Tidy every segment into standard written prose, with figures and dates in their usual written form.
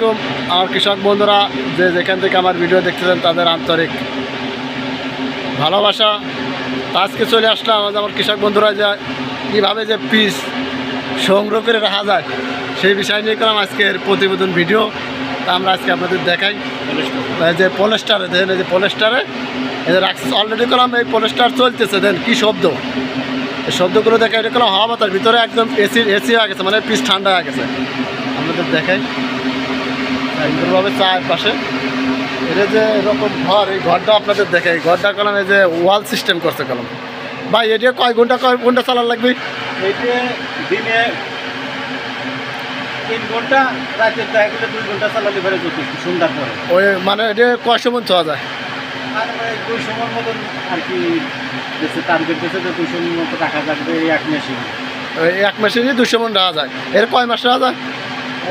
আলাইকুম আমার কৃষক বন্ধুরা যে যেখান থেকে আমার ভিডিও দেখতেছেন তাদের আন্তরিক ভালোবাসা। আজকে চলে আসলাম আমার কৃষক বন্ধুরা যে কীভাবে যে পিস সংগ্রহ করে রাখা যায় সেই বিষয় নিয়ে করলাম আজকের প্রতিবেদন ভিডিও। তা আমরা আজকে আপনাদের দেখাই যে পলেস্টারে দেখেন, এই যে পলেস্টারে এদের অলরেডি করলাম এই পলেস্টার চলতেছে। দেন কী শব্দ, এই শব্দগুলো দেখা এটা করলাম হাওয়া বাতাস ভিতরে একদম এসি হয়ে গেছে, মানে পিস ঠান্ডা হয়ে গেছে। আপনাদের দেখাই সুন্দরভাবে চারপাশে এটা যে এরকম ঘর, এই ঘরটা আপনাদের দেখাই। ঘরটা করলাম এই যে ওয়াল সিস্টেম করছে কলম। ভাই এটা কয় ঘন্টা চালান লাগবে? এইটা দিনে 3 ঘন্টা, রাতে 2 ঘন্টা চালালে পরে যথেষ্ট সুন্দর পরে। ওই মানে এটা কয় সময় ছোঁয়া যায়? আর মানে 200 মন মতন আর কি দেশে টার্গেট দিয়েছে যে 200 মন মতো টাকা থাকবে এই এক মেশিন। ওই এক মেশিনে 200 মন রাখা যায়। এর কয় মাস রাখা যায়?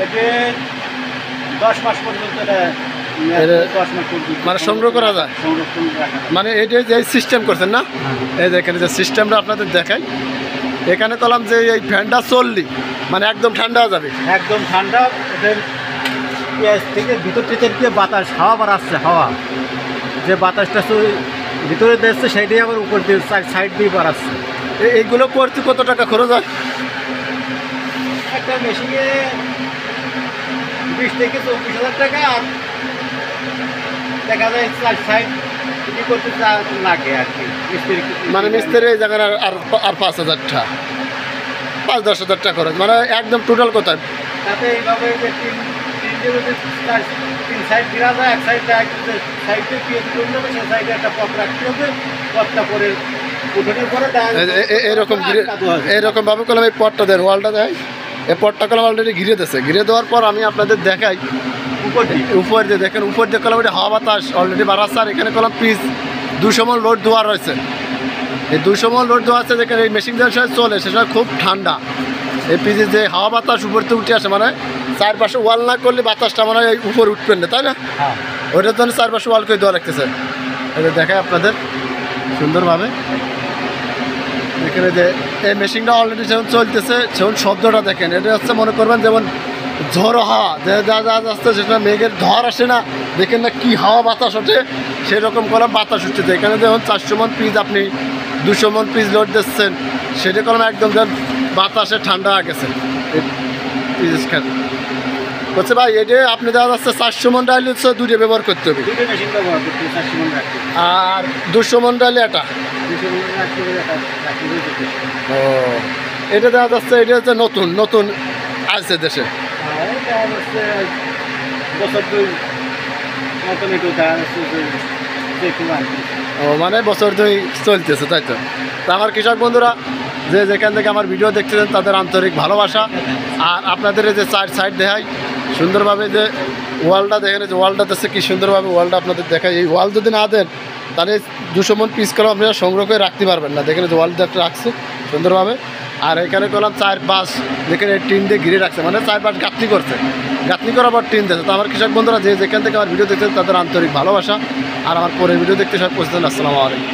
এটা 10 মাস পর্যন্ত, 10 মাস পর্যন্ত মানে সংগ্রহ করা যায়, সংরক্ষণ রাখা যায়। মানে এটা যে সিস্টেম করছেন না, এই দেখেন যে সিস্টেমটা আপনাদের দেখাই। এখানে কলাম যে এই ফ্যানটা চললি মানে একদম ঠান্ডা হয়ে যাবে, একদম ঠান্ডা। ওদের পেঁয়াজ থেকে ভিতর থেকে বাতাস হাওয়া বাড়াচ্ছে, হাওয়া যে বাতাসটা ভিতরে দিচ্ছে সেইটাই আবার উপর দিয়ে সাইড দিয়ে বাড়াচ্ছে। এইগুলো করতে কত টাকা খরচ হয়? একটা মেশিনে 20 থেকে 24,000 টাকা, আর দেখা যায় সাইড করতে লাগে আর কি মিস্ত্রি। মানে মিস্ত্রি এই জায়গায় আর 5,000 টাকা, 5-10 হাজার টাকা খরচ, মানে একদম টোটাল কোথায়? তাতে এইভাবে যে তিন সাইড ঘেরা যায়, এক সাইডে সাইডে পেঁয়াজ করতে হবে, সেই সাইডে একটা পথ রাখতে হবে। পথটা পরে উঠোনের পরে এরকম ভাবে করলাম এই পটটা দেয়, ওয়ালটা দেয়, এই পটটা করলাম অলরেডি ঘিরে দিয়েছে। ঘিরে দেওয়ার পর আমি আপনাদের দেখাই উপর দিয়ে দেখেন, উপর দিয়ে করলাম এটা হাওয়া বাতাস অলরেডি বাড়াচ্ছে। আর এখানে করলাম পিস 200 মন লোড দেওয়া রয়েছে। এই 200 মন লোড দেওয়া আছে, দেখেন এই মেশিন দেওয়ার সময় চলে সে সময় খুব ঠান্ডা। এই পিসে যে হাওয়া বাতাস উপরতে উঠে আসে, মানে চারপাশে ওয়াল না করলে বাতাসটা মানে এই উপর উঠবেন না, তাই না? ওইটার জন্য চারপাশে ওয়াল করে দেওয়া রাখতেছে। এটা দেখায় আপনাদের সুন্দরভাবে। এখানে যে এই মেশিনটা অলরেডি যখন চলতেছে সেমন শব্দটা দেখেন, এটা হচ্ছে মনে করবেন যেমন ঝড়ো হাওয়া, যে যা আসছে সেটা মেঘের ঝড় আসে না, দেখেন না কি হাওয়া বাতাস ওঠে, সেরকম করে বাতাস উঠছে। এখানে যখন 400 মন পিস আপনি 200 মন পিস লোড দিচ্ছেন, সেটা করলাম একদম যেন বাতাসে ঠান্ডা হয়ে গেছে পিস খেতে বলছে। ভাই এটা আপনি দেখা যাচ্ছে 400 মন ডাইলে হচ্ছে দুটো ব্যবহার করতে হবে, আর 200 মন ডাইলে এটা। ও এটা দেখা যাচ্ছে এটা হচ্ছে নতুন আসছে দেশে। ও মানে বছর 2 চলতেছে, তাই তো? আমার কৃষক বন্ধুরা যে যেখান থেকে আমার ভিডিও দেখতেছেন তাদের আন্তরিক ভালোবাসা। আর আপনাদের এই যে সাইড দেখাই সুন্দরভাবে, যে ওয়ালটা দেখেন, যে ওয়ালটা দেখছে কি সুন্দরভাবে ওয়ালটা আপনাদের দেখাই। এই ওয়াল যদি না দেন তাহলে 200 মন পিস করে আপনারা সংগ্রহ করে রাখতে পারবেন না। দেখেন যে ওয়ালটা রাখছে সুন্দরভাবে। আর এখানে করলাম 4-5 দেখেন এই টিন দিয়ে ঘিরে রাখছে, মানে 4-5 গাঁথনি করছে, গাঁথনি করার পর টিন দিয়েছে। তো আমার কৃষক বন্ধুরা যে যেখান থেকে আমার ভিডিও দেখছেন তাদের আন্তরিক ভালোবাসা। আর আমার পরের ভিডিও দেখতে সব পৌঁছতেন। আসসালামু আলাইকুম।